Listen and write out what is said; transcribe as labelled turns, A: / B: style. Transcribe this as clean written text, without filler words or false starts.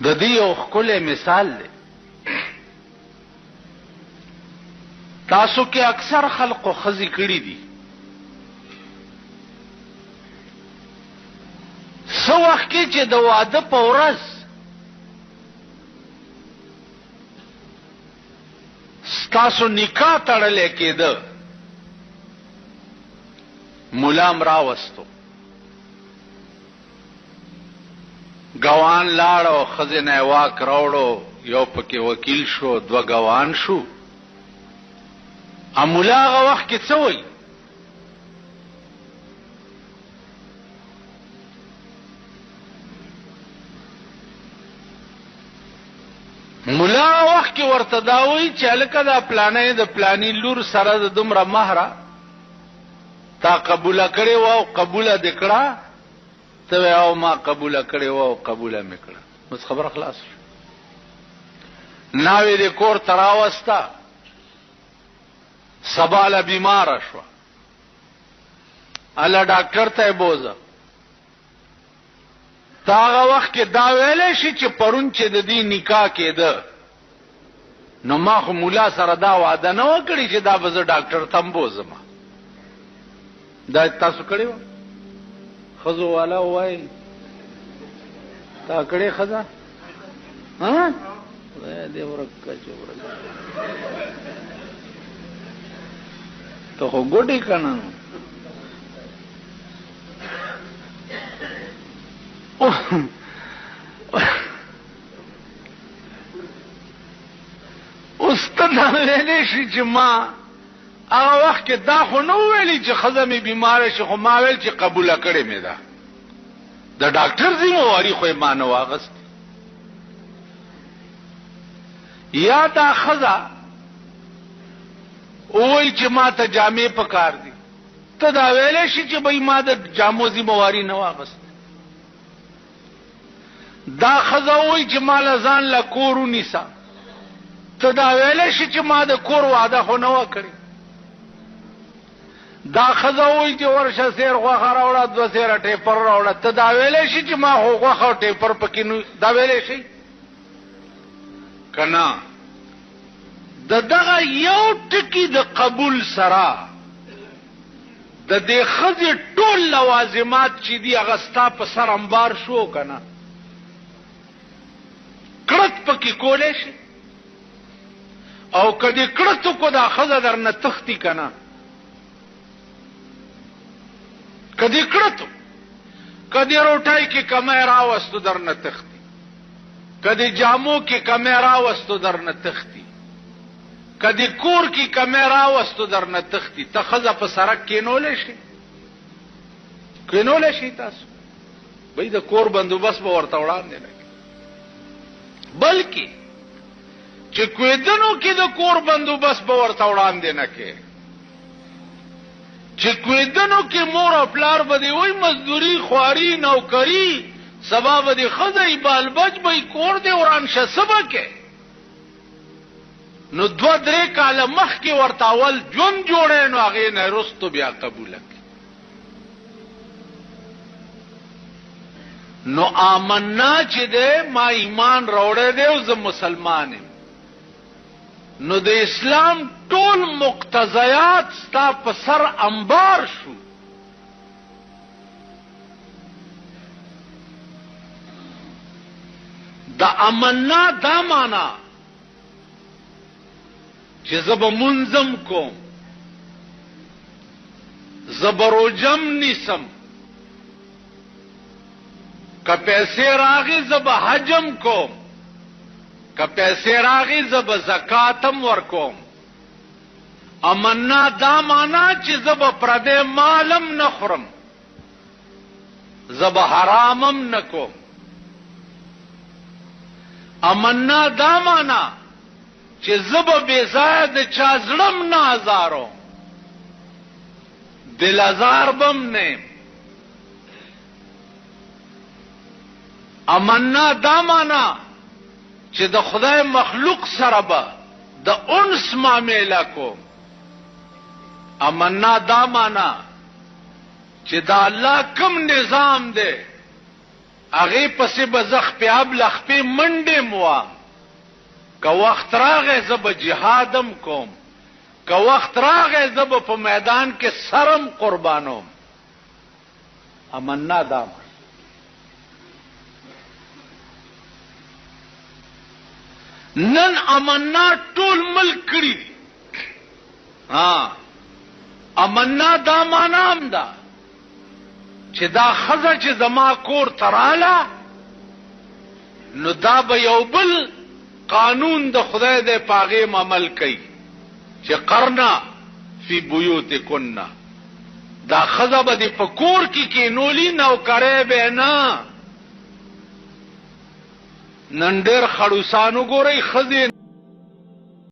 A: د دې یو ښکلی مثال دی. تاسو کې اکثر خلقو ښځې کړي دي. څه وخت کې چې د واده په ورځ ستاسو نکاح تړلی کېده، ملام راوستو، ګوان لاړو، ښځې نه یې واک راوړو، یو پکې وکیل شو، دوه ګوان شو. ملا هغه وخت کې څه وایي؟ ملا هغه وخت کې ورته دا وایي چې هلکه دا پلانۍ د پلاني لور سره د دومره مهره تا قبوله کړې وه او قبوله دې کړه، ته وایې او ما قبوله کړې وه او قبوله مې کړه. بس خبره خلاص شو. ناوې دې کور ته راوسته، سباله بیماره شوه، الله ډاکټر ته یې بوزه. تا هغه وخت کې دا ویلی شي چې پرون چې د دې نکاح کېده نو ما خو ملا سره دا وعده نه وه کړې چې دا به زه ډاکټر ته هم بوزم. دا تاسو کړې وه؟ ښځو والا ووایي تا کړې ښځه؟ خدای دې ورکه چې ورکه ته خو ګوډې که نه؟ اوس ته دا ویلی شي چې ما هغه وخت کې دا خو نه وویلي چې ښځه مې بیماره شي، خو ما ویل چې قبوله کړې مې ده. د ډاکټر ذمهواري خو یې ما نه واغست. یا دا ښځه وویل چې ما ته جامې پکار دي، ته دا ویلی شي چې بھئی ما د جامو ذمهواري نه واغست. دا ښځه وویل چې ما له ځان له کور ونیسه، ته دا ویلی شي چې ما د کور وعده خو نه وه کړې. دا ښځه وویل چې ورشه سیر غوښه راوړه، دوه سیره ټیپر راوړه، ته دا ویلی شي چې ما خو غوښه او ټیپر پکې نه، دا ویلی شي که نه؟ د دغه یو ټکي د قبول سره د دې ښځې ټول لوازمات چې دي هغه ستا په سر انبار شو که نه؟ کړت پکې کولی شي، او که دې کړت وکړو دا ښځه در نه تښتي که نه؟ که دې کړت که دې روټۍ کې کمی راوستو در نه تښتي، که دې جامو کې کمی راوستو در نه تښتي، که دې کور کې کمی راوستو در نه تښتي. ته ښځه په سړک کېنولی شي؟ کېنولی شي تاسو؟ بھئی د کور بندوبست به ورته وړاندې نه کړي، بلکې چې کویدنو کې د کور بندوبست به ورته وړاندې نه کړي، چې کویدنو کې مور او پلار به دې وایي مزدوري، خواري، نوکري، سبا به دې ښځه بال بچ به کور دې وران شه، څه به کوې؟ نو دوه درې کاله مخکې ورته اول ژوند جوړی، نو هغې نه وروستو بیا قبوله کړي. نو آمنا چې دی ما ایمان راوړی دی او زه مسلمان یم، نو د اسلام ټول مقتضیات ستا په سر انبار شو. د امنا دا معنا چې زه به منظم کوم، زه به روجم نیسم، که پیسې راغی زه به حجم کوم، که پیسې راغی زه به زکاتم ورکوم. امنا دا معنا چې زه به پردی مالم نه خورم، زه به حرامم نه کوم. امنا دا معنا چې زه به بې ځایه د چا زړم نه ازاروم، دل ازار بم نه. امنا دا معنا چې د خدای مخلوق سره به د انس معامله کوم. امنا دا معنا چې دا الله کوم نظام دی هغه پسې به زخ په ابلخ په منډه موا که وخت راغی زه به جهادم کوم که وخت راغی زه به په میدان کې سرم قربانوم. امنا دام نن امنا ټول ملک کړی. امنا دا مانام دا چې دا خزه چې زما کور تراله نو دا به یو بل قانون د خدای د پاغه عمل کوي چې قرنا فی بیوتکنا دا خزه به د پکور کې کینولی نو کرے به نه. نن ډېر خړوسانو ګوري خزه